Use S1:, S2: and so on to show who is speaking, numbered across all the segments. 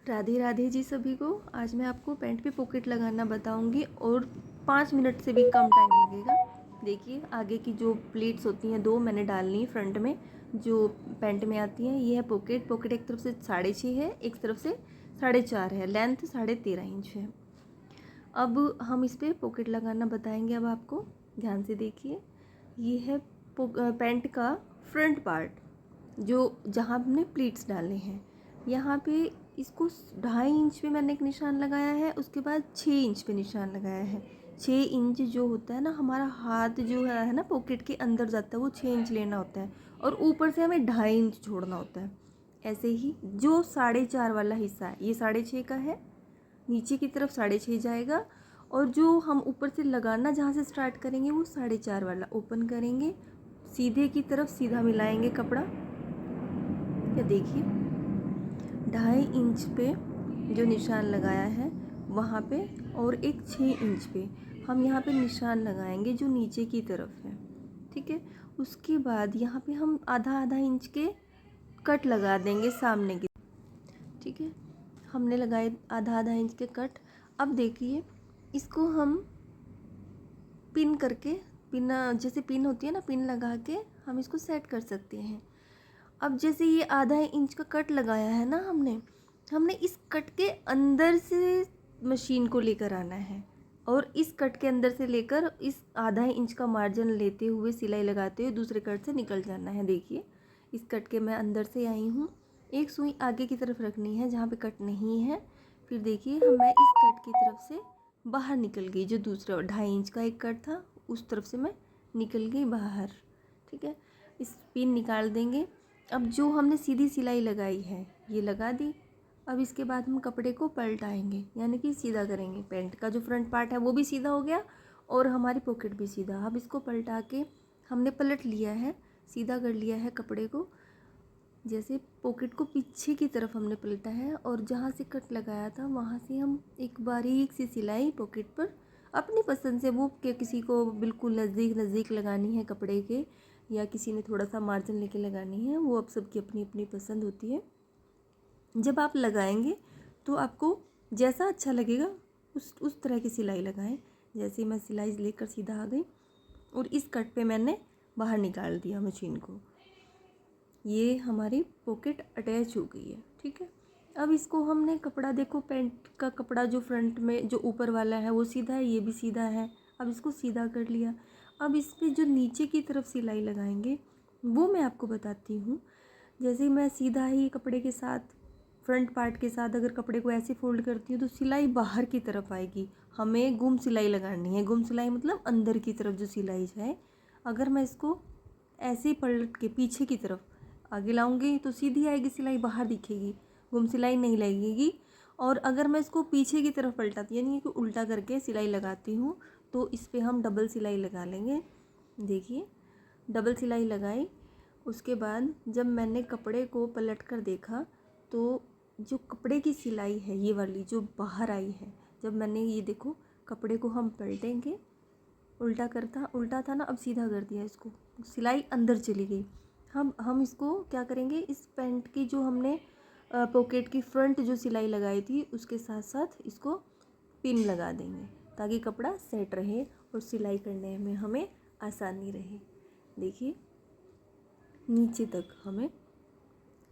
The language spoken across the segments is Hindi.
S1: राधे राधे जी सभी को। आज मैं आपको पैंट पे पॉकेट लगाना बताऊंगी और 5 मिनट से भी कम टाइम लगेगा। देखिए आगे की जो प्लेट्स होती हैं दो मैंने डालनी है फ्रंट में जो पैंट में आती हैं। ये है पॉकेट। पॉकेट एक तरफ से 6.5 है, एक तरफ से 4.5 है, लेंथ 13.5 इंच है। अब हम इस पर पॉकेट लगाना बताएंगे। अब आपको ध्यान से देखिए, ये है पैंट का फ्रंट पार्ट जो जहाँ हमने प्लीट्स डालने हैं। यहाँ पे इसको 2.5 इंच पे मैंने एक निशान लगाया है, उसके बाद 6 इंच पे निशान लगाया है। 6 इंच जो होता है ना, हमारा हाथ जो है ना पॉकेट के अंदर जाता है, वो 6 इंच लेना होता है और ऊपर से हमें 2.5 इंच छोड़ना होता है। ऐसे ही जो 4.5 वाला हिस्सा है ये 6.5 का है, नीचे की तरफ 6.5 जाएगा और जो हम ऊपर से लगाना जहाँ से स्टार्ट करेंगे वो 4.5 वाला ओपन करेंगे, सीधे की तरफ सीधा मिलाएंगे कपड़ा। या देखिए 2.5 इंच पे जो निशान लगाया है वहाँ पे और एक 6 इंच पे हम यहाँ पे निशान लगाएंगे जो नीचे की तरफ है। ठीक है, उसके बाद यहाँ पे हम आधा आधा इंच के कट लगा देंगे सामने की। ठीक है, हमने लगाए आधा आधा इंच के कट। अब देखिए इसको हम पिन करके, पिन जैसे पिन होती है ना, पिन लगा के हम इसको सेट कर सकते हैं। अब जैसे ये आधा इंच का कट लगाया है ना हमने इस कट के अंदर से मशीन को लेकर आना है और इस कट के अंदर से लेकर इस आधा इंच का मार्जिन लेते हुए सिलाई लगाते हुए दूसरे कट से निकल जाना है। देखिए इस कट के मैं अंदर से आई हूँ, एक सुई आगे की तरफ रखनी है जहाँ पे कट नहीं है। फिर देखिए मैं इस कट की तरफ से बाहर निकल गई, जो दूसरा 2.5 इंच का एक कट था उस तरफ से मैं निकल गई बाहर। ठीक है, इस पिन निकाल देंगे। अब जो हमने सीधी सिलाई लगाई है ये लगा दी। अब इसके बाद हम कपड़े को पलटाएंगे, यानी कि सीधा करेंगे। पैंट का जो फ्रंट पार्ट है वो भी सीधा हो गया और हमारी पॉकेट भी सीधा। अब इसको पलटा के हमने पलट लिया है, सीधा कर लिया है कपड़े को। जैसे पॉकेट को पीछे की तरफ हमने पलटा है और जहाँ से कट लगाया था वहाँ से हम एक बारीक सी सिलाई पॉकेट पर अपनी पसंद से, वो कि किसी को बिल्कुल नज़दीक नज़दीक लगानी है कपड़े के या किसी ने थोड़ा सा मार्जिन लेके लगानी है, वो अब सबकी अपनी अपनी पसंद होती है। जब आप लगाएंगे तो आपको जैसा अच्छा लगेगा उस तरह की सिलाई लगाएं। जैसे मैं सिलाई लेकर सीधा आ गई और इस कट पे मैंने बाहर निकाल दिया मशीन को, ये हमारी पॉकेट अटैच हो गई है। ठीक है, अब इसको हमने कपड़ा देखो, पैंट का कपड़ा जो फ्रंट में जो ऊपर वाला है वो सीधा है, ये भी सीधा है। अब इसको सीधा कर लिया। अब इस पर जो नीचे की तरफ सिलाई लगाएंगे वो मैं आपको बताती हूँ। जैसे मैं सीधा ही कपड़े के साथ, फ्रंट पार्ट के साथ अगर कपड़े को ऐसे फोल्ड करती हूँ तो सिलाई बाहर की तरफ आएगी। हमें गुम सिलाई लगानी है। गुम सिलाई मतलब अंदर की तरफ जो सिलाई जाए। अगर मैं इसको ऐसे पलट के पीछे की तरफ आगे लाऊंगी तो सीधी आएगी सिलाई, बाहर दिखेगी, गुम सिलाई नहीं लगेगी। और अगर मैं इसको पीछे की तरफ पलटाती यानी कि उल्टा करके सिलाई लगाती हूँ तो इस पर हम डबल सिलाई लगा लेंगे। देखिए डबल सिलाई लगाई। उसके बाद जब मैंने कपड़े को पलट कर देखा तो जो कपड़े की सिलाई है ये वाली जो बाहर आई है, जब मैंने ये देखो कपड़े को हम पलटेंगे, उल्टा था ना, अब सीधा कर दिया इसको, सिलाई अंदर चली गई। हम इसको क्या करेंगे, इस पैंट की जो हमने पॉकेट की फ्रंट जो सिलाई लगाई थी उसके साथ साथ इसको पिन लगा देंगे ताकि कपड़ा सेट रहे और सिलाई करने में हमें आसानी रहे। देखिए नीचे तक हमें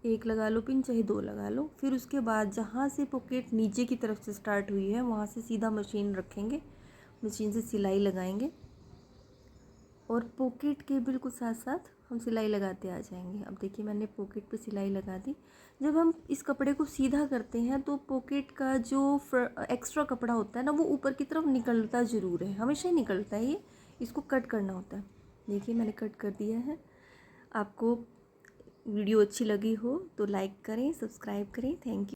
S1: एक लगा लो पिन, चाहे 2 लगा लो। फिर उसके बाद जहाँ से पॉकेट नीचे की तरफ से स्टार्ट हुई है वहाँ से सीधा मशीन रखेंगे, मशीन से सिलाई लगाएंगे और पॉकेट के बिल्कुल साथ साथ हम सिलाई लगाते आ जाएंगे। अब देखिए मैंने पॉकेट पे सिलाई लगा दी। जब हम इस कपड़े को सीधा करते हैं तो पॉकेट का जो एक्स्ट्रा कपड़ा होता है ना वो ऊपर की तरफ निकलता ज़रूर है, हमेशा ही निकलता है। ये इसको कट करना होता है। देखिए मैंने कट कर दिया है। आपको वीडियो अच्छी लगी हो तो लाइक करें, सब्सक्राइब करें। Thank you.